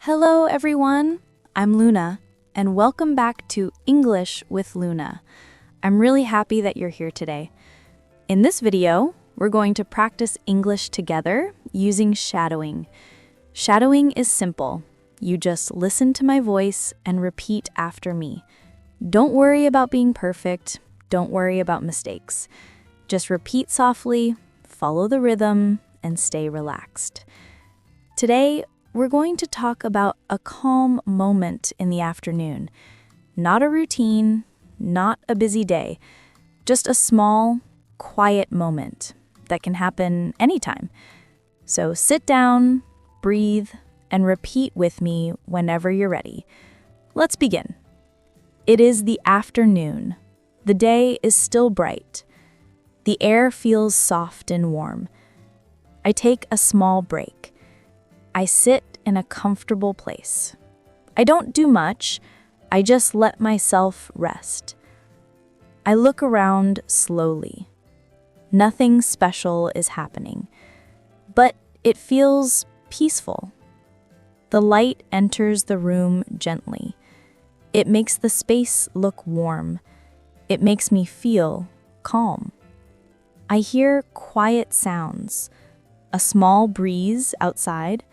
Hello, everyone. I'm Luna, and welcome back to English with Luna. I'm really happy that you're here today. In this video, we're going to practice English together using shadowing. Shadowing is simple. You just listen to my voice and repeat after me. Don't worry about being perfect. Don't worry about mistakes. Just repeat softly, follow the rhythm, and stay relaxed. Today, we're going to talk about a calm moment in the afternoon. Not a routine, not a busy day, just a small, quiet moment that can happen anytime. So sit down, breathe, and repeat with me whenever you're ready. Let's begin. It is the afternoon. The day is still bright. The air feels soft and warm. I take a small break. I sit in a comfortable place. I don't do much, I just let myself rest. I look around slowly. Nothing special is happening, but it feels peaceful. The light enters the room gently. It makes the space look warm. It makes me feel calm. I hear quiet sounds, a small breeze outside,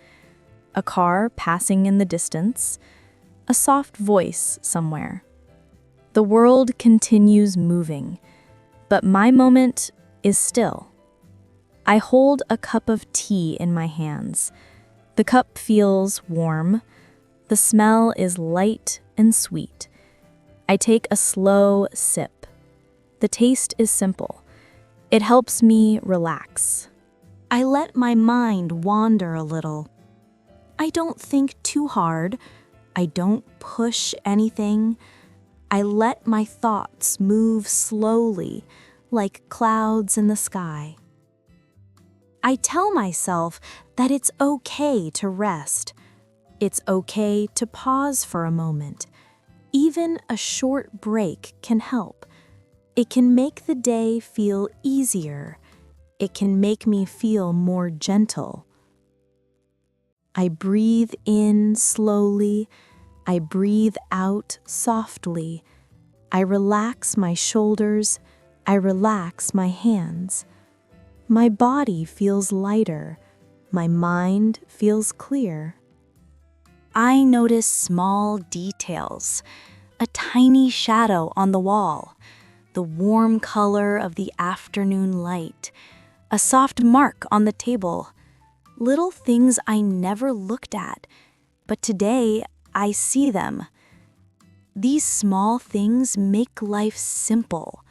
a car passing in the distance, a soft voice somewhere. The world continues moving, but my moment is still. I hold a cup of tea in my hands. The cup feels warm. The smell is light and sweet. I take a slow sip. The taste is simple. It helps me relax. I let my mind wander a little. I don't think too hard. I don't push anything. I let my thoughts move slowly, like clouds in the sky. I tell myself that it's okay to rest. It's okay to pause for a moment. Even a short break can help. It can make the day feel easier. It can make me feel more gentle. I breathe in slowly. I breathe out softly. I relax my shoulders. I relax my hands. My body feels lighter. My mind feels clear. I notice small details, a tiny shadow on the wall, the warm color of the afternoon light, a soft mark on the table. Little things I never looked at, but today I see them. These small things make life simple.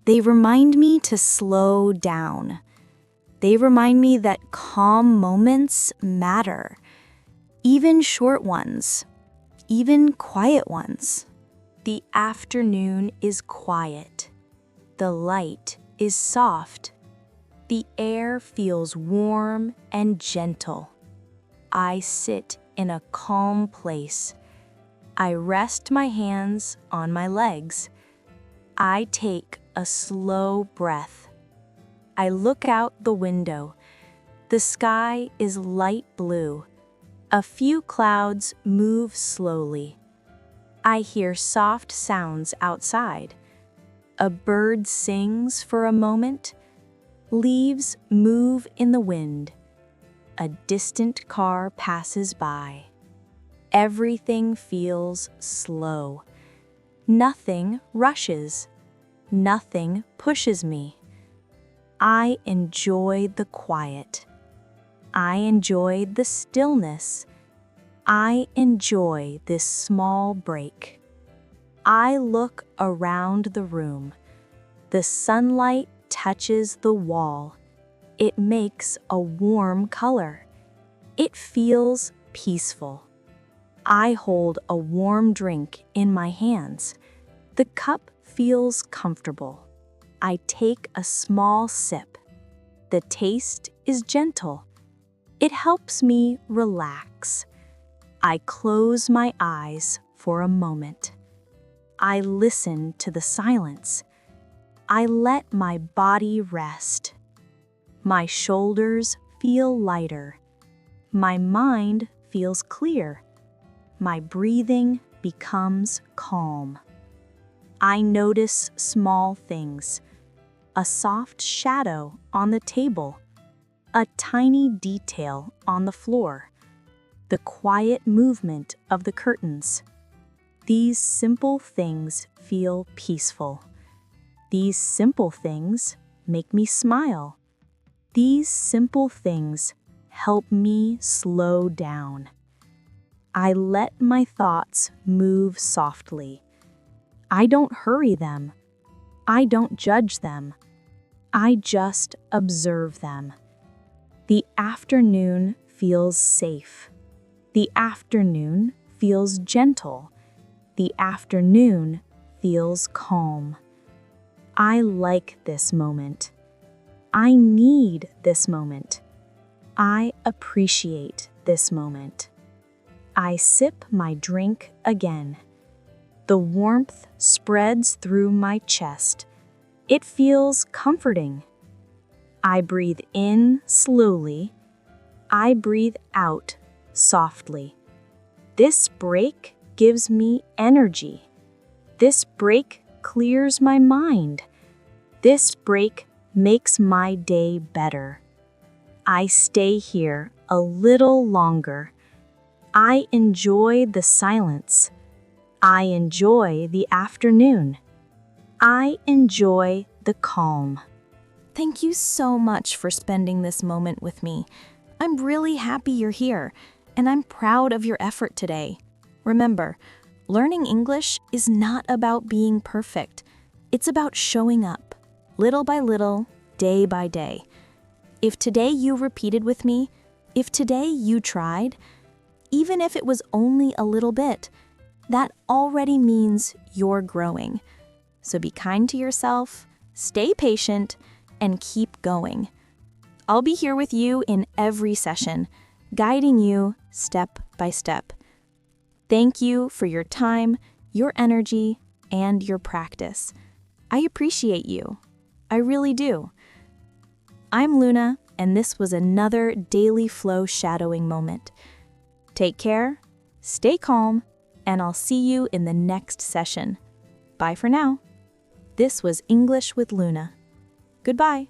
They remind me to slow down. They remind me that calm moments matter, even short ones, even quiet ones. The afternoon is quiet. The light is soft. The air feels warm and gentle. I sit in a calm place. I rest my hands on my legs. I take a slow breath. I look out the window. The sky is light blue. A few clouds move slowly. I hear soft sounds outside. A bird sings for a moment. Leaves move in the wind. A distant car passes by. Everything feels slow. Nothing rushes. Nothing pushes me. I enjoy the quiet. I enjoy the stillness. I enjoy this small break. I look around the room. The sunlight touches the wall. It makes a warm color. It feels peaceful. I hold a warm drink in my hands. The cup feels comfortable. I take a small sip. The taste is gentle. It helps me relax. I close my eyes for a moment. I listen to the silence. I let my body rest. My shoulders feel lighter. My mind feels clear. My breathing becomes calm. I notice small things. A soft shadow on the table. A tiny detail on the floor. The quiet movement of the curtains. These simple things feel peaceful. These simple things make me smile. These simple things help me slow down. I let my thoughts move softly. I don't hurry them. I don't judge them. I just observe them. The afternoon feels safe. The afternoon feels gentle. The afternoon feels calm. I like this moment. I need this moment. I appreciate this moment. I sip my drink again. The warmth spreads through my chest. It feels comforting. I breathe in slowly. I breathe out softly. This break gives me energy. This break clears my mind. This break makes my day better. I stay here a little longer. I enjoy the silence. I enjoy the afternoon. I enjoy the calm. Thank you so much for spending this moment with me. I'm really happy you're here, and I'm proud of your effort today. Remember, learning English is not about being perfect. It's about showing up, little by little, day by day. If today you repeated with me, if today you tried, even if it was only a little bit, that already means you're growing. So be kind to yourself, stay patient, and keep going. I'll be here with you in every session, guiding you step by step. Thank you for your time, your energy, and your practice. I appreciate you. I really do. I'm Luna, and this was another Daily Flow shadowing moment. Take care, stay calm, and I'll see you in the next session. Bye for now. This was English with Luna. Goodbye.